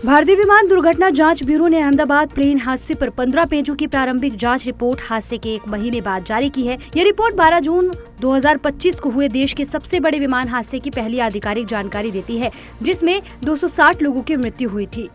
भारतीय विमान दुर्घटना जांच ब्यूरो ने अहमदाबाद प्लेन हादसे पर 15 पेजों की प्रारंभिक जांच रिपोर्ट हादसे के 1 महीने बाद जारी की है। यह रिपोर्ट 12 जून 2025 को हुए देश के सबसे बड़े विमान हादसे की पहली आधिकारिक जानकारी देती है, जिसमें 260 लोगों की मृत्यु हुई थी।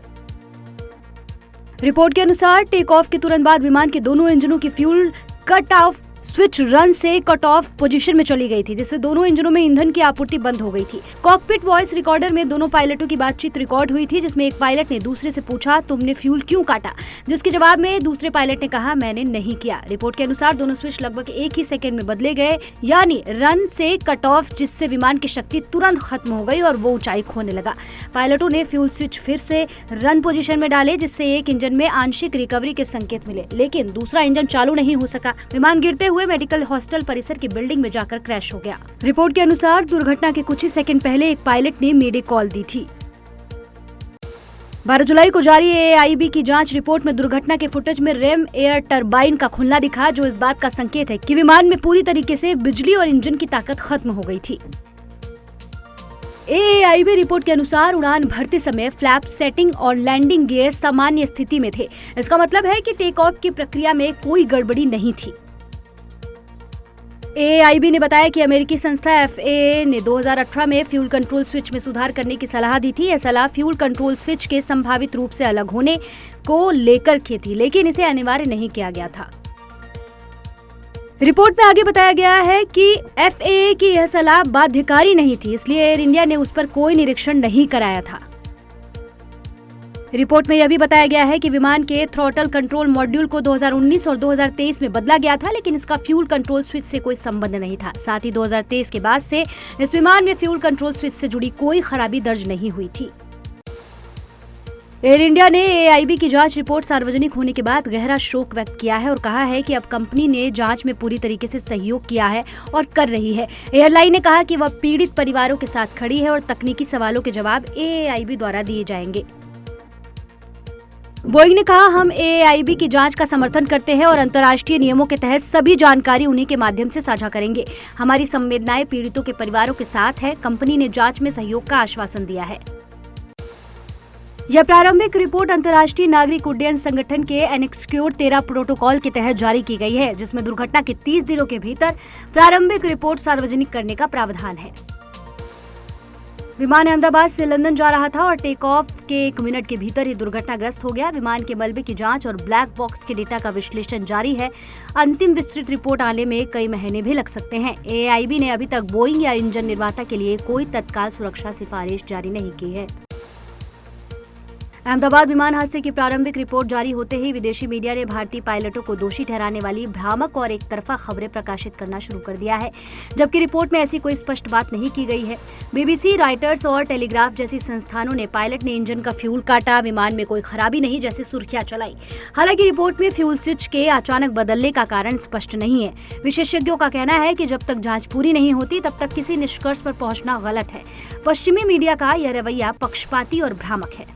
रिपोर्ट के अनुसार टेक ऑफ के तुरंत बाद विमान के दोनों इंजनों की fuel cut off switch run से कट ऑफ पोजीशन में चली गई थी, जिससे दोनों इंजनों में ईंधन की आपूर्ति बंद हो गई थी। कॉकपिट वॉइस रिकॉर्डर में दोनों पायलटों की बातचीत रिकॉर्ड हुई थी, जिसमें एक पायलट ने दूसरे से पूछा, तुमने फ्यूल क्यों काटा, जिसके जवाब में दूसरे पायलट ने कहा, मैंने नहीं किया। रिपोर्ट के अनुसार दोनों स्विच लगभग 1 ही सेकंड में बदले गए, यानी रन से कट ऑफ, जिससे विमान की शक्ति तुरंत खत्म हो गई और वो ऊंचाई खोने लगा। पायलटों ने फ्यूल स्विच फिर से रन पोजीशन में डाले, जिससे एक इंजन में आंशिक रिकवरी के संकेत मिले, लेकिन दूसरा इंजन चालू नहीं हो सका। विमान गिरते हुए मेडिकल हॉस्टल परिसर की बिल्डिंग में जाकर क्रैश हो गया। रिपोर्ट के अनुसार दुर्घटना के कुछ ही सेकंड पहले एक पायलट ने मेडे कॉल दी थी। 12 जुलाई को जारी AAIB की जांच रिपोर्ट में दुर्घटना के फुटेज में रेम एयर टरबाइन का खुलना दिखा, जो इस बात का संकेत है कि विमान में पूरी तरीके से बिजली और इंजन की ताकत खत्म हो गई थी। AAIB रिपोर्ट के अनुसार उड़ान भरते समय फ्लैप सेटिंग और लैंडिंग गियर सामान्य स्थिति में थे। इसका मतलब है कि टेक ऑफ की प्रक्रिया में कोई गड़बड़ी नहीं थी। AAIB ने बताया कि अमेरिकी संस्था FAA ने 2018 में फ्यूल कंट्रोल स्विच में सुधार करने की सलाह दी थी। यह सलाह फ्यूल कंट्रोल स्विच के संभावित रूप से अलग होने को लेकर की थी, लेकिन इसे अनिवार्य नहीं किया गया था। रिपोर्ट में आगे बताया गया है कि FAA की यह सलाह बाध्यकारी नहीं थी, इसलिए एयर इंडिया ने उस पर कोई निरीक्षण नहीं कराया था। रिपोर्ट में यह भी बताया गया है कि विमान के थ्रॉटल कंट्रोल मॉड्यूल को 2019 और 2023 में बदला गया था, लेकिन इसका फ्यूल कंट्रोल स्विच से कोई संबंध नहीं था। साथ ही 2023 के बाद से इस विमान में फ्यूल कंट्रोल स्विच से जुड़ी कोई खराबी दर्ज नहीं हुई थी। एयर इंडिया ने AAIB की जांच रिपोर्ट सार्वजनिक होने के बाद गहरा शोक व्यक्त किया है और कहा है कि अब कंपनी ने जांच में पूरी तरीके से सहयोग किया है और कर रही है। एयरलाइन ने कहा कि वह पीड़ित परिवारों के साथ खड़ी है और तकनीकी सवालों के जवाब AAIB द्वारा दिए जाएंगे। बोइंग ने कहा, हम AAIB की जांच का समर्थन करते हैं और अंतर्राष्ट्रीय नियमों के तहत सभी जानकारी उन्हीं के माध्यम से साझा करेंगे। हमारी संवेदनाएं पीड़ितों के परिवारों के साथ है। कंपनी ने जांच में सहयोग का आश्वासन दिया है। यह प्रारंभिक रिपोर्ट अंतर्राष्ट्रीय नागरिक उड्डयन संगठन के एनेक्स्क्योर 13 प्रोटोकॉल के तहत जारी की गई है, जिसमें दुर्घटना के 30 दिनों के भीतर प्रारंभिक रिपोर्ट सार्वजनिक करने का प्रावधान है। विमान अहमदाबाद से लंदन जा रहा था और टेक ऑफ के 1 मिनट के भीतर ही दुर्घटनाग्रस्त हो गया। विमान के मलबे की जांच और ब्लैक बॉक्स के डेटा का विश्लेषण जारी है। अंतिम विस्तृत रिपोर्ट आने में कई महीने भी लग सकते हैं। AAIB ने अभी तक बोइंग या इंजन निर्माता के लिए कोई तत्काल सुरक्षा सिफारिश जारी नहीं की है। अहमदाबाद विमान हादसे की प्रारंभिक रिपोर्ट जारी होते ही विदेशी मीडिया ने भारतीय पायलटों को दोषी ठहराने वाली भ्रामक और एक तरफा खबरें प्रकाशित करना शुरू कर दिया है, जबकि रिपोर्ट में ऐसी कोई स्पष्ट बात नहीं की गई है। BBC, रॉयटर्स और टेलीग्राफ जैसी संस्थानों ने पायलट ने इंजन का फ्यूल काटा, विमान में कोई खराबी नहीं जैसी सुर्खियां चलाई। हालांकि रिपोर्ट में फ्यूल स्विच के अचानक बदलने का कारण स्पष्ट नहीं है। विशेषज्ञों का कहना है कि जब तक जांच पूरी नहीं होती तब तक किसी निष्कर्ष पर पहुंचना गलत है। पश्चिमी मीडिया का यह रवैया पक्षपाती और भ्रामक है।